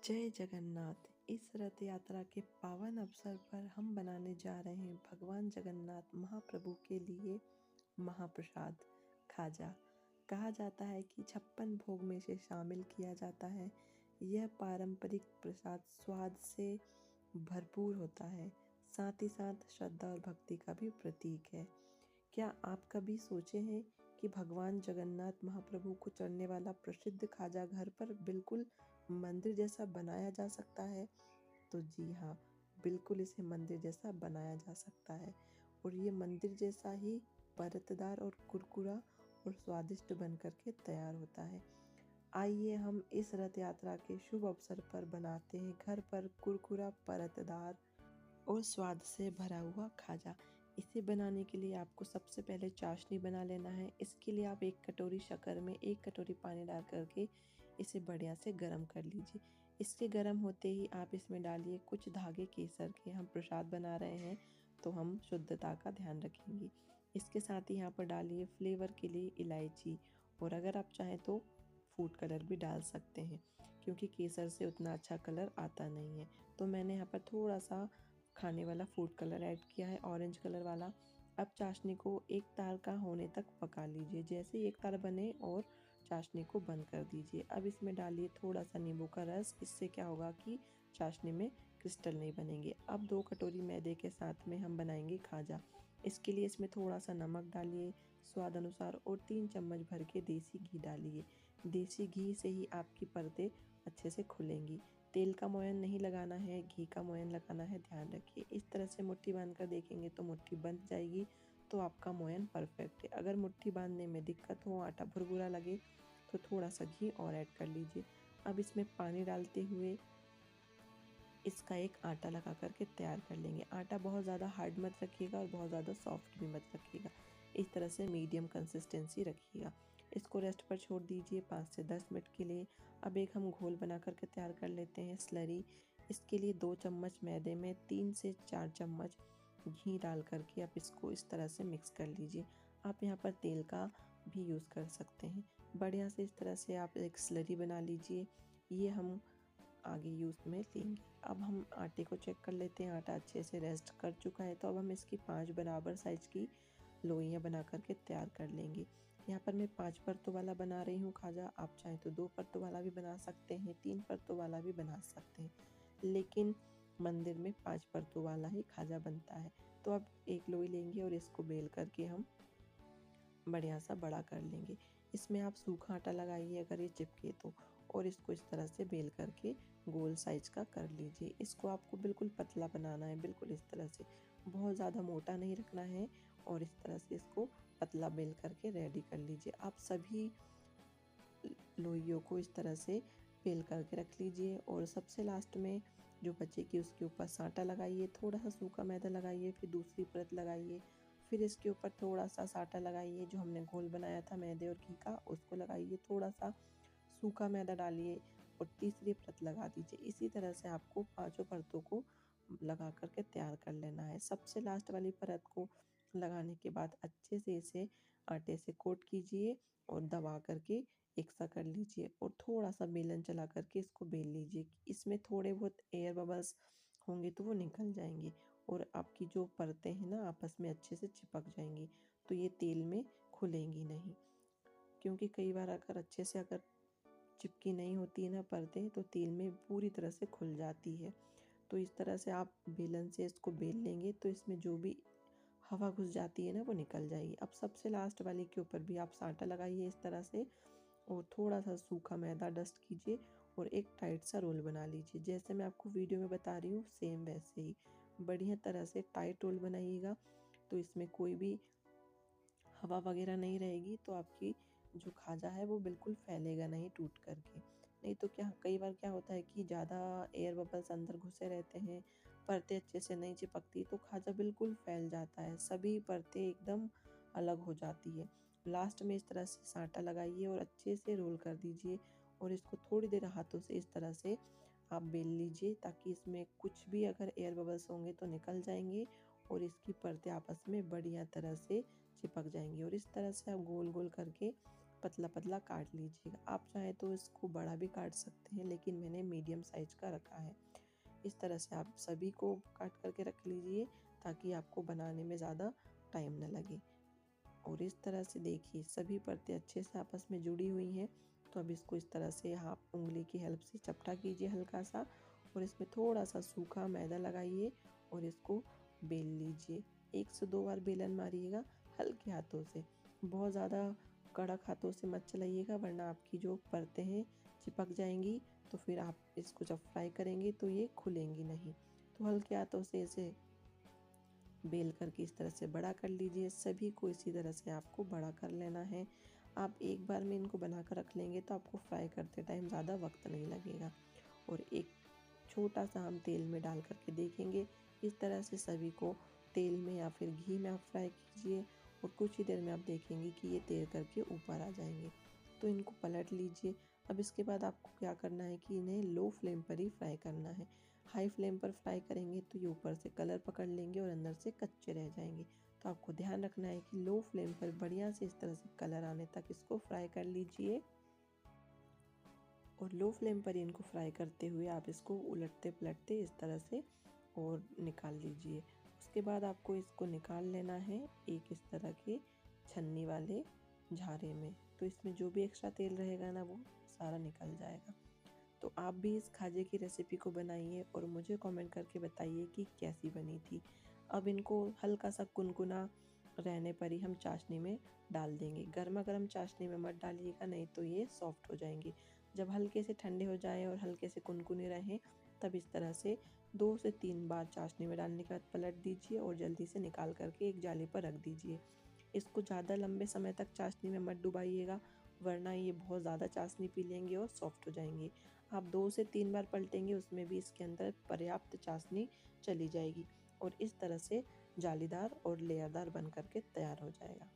जय जगन्नाथ। इस रथ यात्रा के पावन अवसर पर हम बनाने जा रहे हैं भगवान जगन्नाथ महाप्रभु के लिए महाप्रसाद खाजा। कहा जाता है कि 56 भोग में से शामिल किया जाता है। यह पारंपरिक प्रसाद स्वाद से भरपूर होता है, साथ ही साथ श्रद्धा और भक्ति का भी प्रतीक है। क्या आप कभी सोचे हैं कि भगवान जगन्नाथ महाप्रभु को चढ़ने वाला प्रसिद्ध खाजा घर पर बिल्कुल मंदिर जैसा बनाया जा सकता है? तो जी हाँ, बिल्कुल इसे मंदिर जैसा बनाया जा सकता है और ये मंदिर जैसा ही परतदार और कुरकुरा और स्वादिष्ट बनकर के तैयार होता है। आइए हम इस रथ यात्रा के शुभ अवसर पर बनाते हैं घर पर कुरकुरा, परतदार और स्वाद से भरा हुआ खाजा। इसे बनाने के लिए आपको सबसे पहले चाशनी बना लेना है। इसके लिए आप 1 कटोरी शक्कर में 1 कटोरी पानी डाल करके इसे बढ़िया से गर्म कर लीजिए। इसके गर्म होते ही आप इसमें डालिए कुछ धागे केसर के। हम प्रसाद बना रहे हैं तो हम शुद्धता का ध्यान रखेंगे। इसके साथ ही यहाँ पर डालिए फ्लेवर के लिए इलायची, और अगर आप चाहें तो फूड कलर भी डाल सकते हैं, क्योंकि केसर से उतना अच्छा कलर आता नहीं है। तो मैंने यहाँ पर थोड़ा सा खाने वाला फूड कलर ऐड किया है, ऑरेंज कलर वाला। अब चाशनी को एक तार का होने तक पका लीजिए। जैसे ही एक तार बने और चाशनी को बंद कर दीजिए। अब इसमें डालिए थोड़ा सा नींबू का रस। इससे क्या होगा कि चाशनी में क्रिस्टल नहीं बनेंगे। अब 2 कटोरी मैदे के साथ में हम बनाएंगे खाजा। इसके लिए इसमें थोड़ा सा नमक डालिए स्वाद अनुसार और 3 चम्मच भर के देसी घी डालिए। देसी घी से ही आपकी परतें अच्छे से खुलेंगी। तेल का मोयन नहीं लगाना है, घी का मोयन लगाना है, ध्यान रखिए। इस तरह से मुट्ठी बांध कर देखेंगे तो मुट्ठी बंध जाएगी, तो आपका मोयन परफेक्ट है। अगर मुट्ठी बांधने में दिक्कत हो, आटा भुरभुरा लगे, तो थोड़ा सा घी और ऐड कर लीजिए। अब इसमें पानी डालते हुए इसका एक आटा लगा करके तैयार कर लेंगे। आटा बहुत ज़्यादा हार्ड मत रखिएगा और बहुत ज़्यादा सॉफ्ट भी मत रखिएगा। इस तरह से मीडियम कंसिस्टेंसी रखिएगा। इसको रेस्ट पर छोड़ दीजिए 5 से 10 मिनट के लिए। अब एक हम घोल बना करके तैयार कर लेते हैं स्लरी। इसके लिए 2 चम्मच मैदे में 3 से 4 चम्मच घी डाल करके आप इसको इस तरह से मिक्स कर लीजिए। आप यहाँ पर तेल का भी यूज़ कर सकते हैं। बढ़िया से इस तरह से आप एक स्लरी बना लीजिए। ये हम आगे यूज़ में लेंगे। अब हम आटे को चेक कर लेते हैं। आटा अच्छे से रेस्ट कर चुका है, तो अब हम इसकी 5 बराबर साइज़ की लोइयाँ बना करके तैयार कर लेंगे। यहाँ पर मैं 5 परतों वाला बना रही हूँ खाजा। आप चाहें तो 2 परतों वाला भी बना सकते हैं, 3 परतों वाला भी बना सकते हैं, लेकिन मंदिर में 5 परतों वाला ही खाजा बनता है। तो अब एक लोई लेंगे और इसको बेल करके हम बढ़िया सा बड़ा कर लेंगे। इसमें आप सूखा आटा लगाइए अगर ये चिपके तो, और इसको इस तरह से बेल करके गोल साइज का कर लीजिए। इसको आपको बिल्कुल पतला बनाना है, बिल्कुल इस तरह से, बहुत ज़्यादा मोटा नहीं रखना है। और इस तरह से इसको पतला बेल करके रेडी कर लीजिए। आप सभी लोइयों को इस तरह से बेल करके रख लीजिए और सबसे लास्ट में जो बचेगी उसके ऊपर साँटा लगाइए, थोड़ा सा सूखा मैदा लगाइए, फिर दूसरी परत लगाइए, फिर इसके ऊपर थोड़ा सा साँटा लगाइए। जो हमने घोल बनाया था मैदे और घी का, उसको लगाइए, थोड़ा सा सूखा मैदा डालिए और तीसरी परत लगा दीजिए। इसी तरह से आपको 5 परतों को लगा करके तैयार कर लेना है। सबसे लास्ट वाली परत को लगाने के बाद अच्छे से इसे आटे से कोट कीजिए और दबा करके एक सा कर लीजिए और थोड़ा सा बेलन चला करके इसको बेल लीजिए। इसमें थोड़े बहुत एयर बबल्स होंगे तो वो निकल जाएंगे और आपकी जो परतें हैं ना आपस में अच्छे से चिपक जाएंगी, तो ये तेल में खुलेंगी नहीं। क्योंकि कई बार अगर चिपकी नहीं होती है ना परतें, तो तेल में पूरी तरह से खुल जाती है। तो इस तरह से आप बेलन से इसको बेल लेंगे तो इसमें जो भी हवा घुस जाती है ना वो निकल जाएगी। अब सबसे लास्ट वाले के ऊपर भी आप साँटा लगाइए इस तरह से और थोड़ा सा सूखा मैदा डस्ट कीजिए और एक टाइट सा रोल बना लीजिए। जैसे मैं आपको वीडियो में बता रही हूँ सेम वैसे ही बढ़िया तरह से टाइट रोल बनाइएगा, तो इसमें कोई भी हवा वगैरह नहीं रहेगी, तो आपकी जो खाजा है वो बिल्कुल फैलेगा नहीं टूट करके। नहीं तो क्या कई बार क्या होता है कि ज़्यादा एयर बबल्स अंदर घुसे रहते हैं, परतें अच्छे से नहीं चिपकती, तो खाजा बिल्कुल फैल जाता है, सभी परतें एकदम अलग हो जाती है। लास्ट में इस तरह से साँटा लगाइए और अच्छे से रोल कर दीजिए और इसको थोड़ी देर हाथों से इस तरह से आप बेल लीजिए, ताकि इसमें कुछ भी अगर एयर बबल्स होंगे तो निकल जाएंगे और इसकी परतें आपस में बढ़िया तरह से चिपक जाएंगी। और इस तरह से आप गोल गोल करके पतला पतला काट लीजिएगा। आप चाहें तो इसको बड़ा भी काट सकते हैं, लेकिन मैंने मीडियम साइज का रखा है। इस तरह से आप सभी को काट करके रख लीजिए ताकि आपको बनाने में ज़्यादा टाइम न लगे। और इस तरह से देखिए सभी परतें अच्छे से आपस में जुड़ी हुई हैं। तो अब इसको इस तरह से आप उंगली की हेल्प से चपटा कीजिए हल्का सा, और इसमें थोड़ा सा सूखा मैदा लगाइए और इसको बेल लीजिए। 1 से 2 बार बेलन मारिएगा हल्के हाथों से, बहुत ज़्यादा कड़क हाथों से मत चलाइएगा, वरना आपकी जो परतें हैं चिपक जाएंगी। तो फिर आप इसको जब फ्राई करेंगे तो ये खुलेंगी नहीं। तो हल्के हाथों से इसे बेल करके इस तरह से बड़ा कर लीजिए। सभी को इसी तरह से आपको बड़ा कर लेना है। आप एक बार में इनको बना कर रख लेंगे तो आपको फ्राई करते टाइम ज़्यादा वक्त नहीं लगेगा। और एक छोटा सा हम तेल में डाल करके देखेंगे। इस तरह से सभी को तेल में या फिर घी में आप फ्राई कीजिए, और कुछ ही देर में आप देखेंगे कि ये तैर करके ऊपर आ जाएंगे। तो इनको पलट लीजिए। अब इसके बाद आपको क्या करना है कि इन्हें लो फ्लेम पर ही फ्राई करना है। हाई फ्लेम पर फ्राई करेंगे तो ये ऊपर से कलर पकड़ लेंगे और अंदर से कच्चे रह जाएंगे। तो आपको ध्यान रखना है कि लो फ्लेम पर बढ़िया से इस तरह से कलर आने तक इसको फ्राई कर लीजिए। और लो फ्लेम पर इनको फ्राई करते हुए आप इसको उलटते पलटते इस तरह से और निकाल लीजिए। उसके बाद आपको इसको निकाल लेना है एक इस तरह के छन्नी वाले झारे में। तो इसमें जो भी एक्स्ट्रा तेल रहेगा ना वो सारा निकल जाएगा। तो आप भी इस खाजे की रेसिपी को बनाइए और मुझे कमेंट करके बताइए कि कैसी बनी थी। अब इनको हल्का सा कुनकुना रहने पर ही हम चाशनी में डाल देंगे। गर्मा गर्म चाशनी में मत डालिएगा, नहीं तो ये सॉफ्ट हो जाएंगे। जब हल्के से ठंडे हो जाएं और हल्के से कुनकुने रहें, तब इस तरह से 2 से 3 बार चाशनी में डालने के बाद पलट दीजिए और जल्दी से निकाल करके एक जाली पर रख दीजिए। इसको ज़्यादा लंबे समय तक चाशनी में मत डुबाइएगा, वरना ये बहुत ज़्यादा चाशनी पी लेंगे और सॉफ्ट हो जाएंगे। आप 2 से 3 बार पलटेंगे, उसमें भी इसके अंदर पर्याप्त चाशनी चली जाएगी और इस तरह से जालीदार और लेयरदार बन करके तैयार हो जाएगा।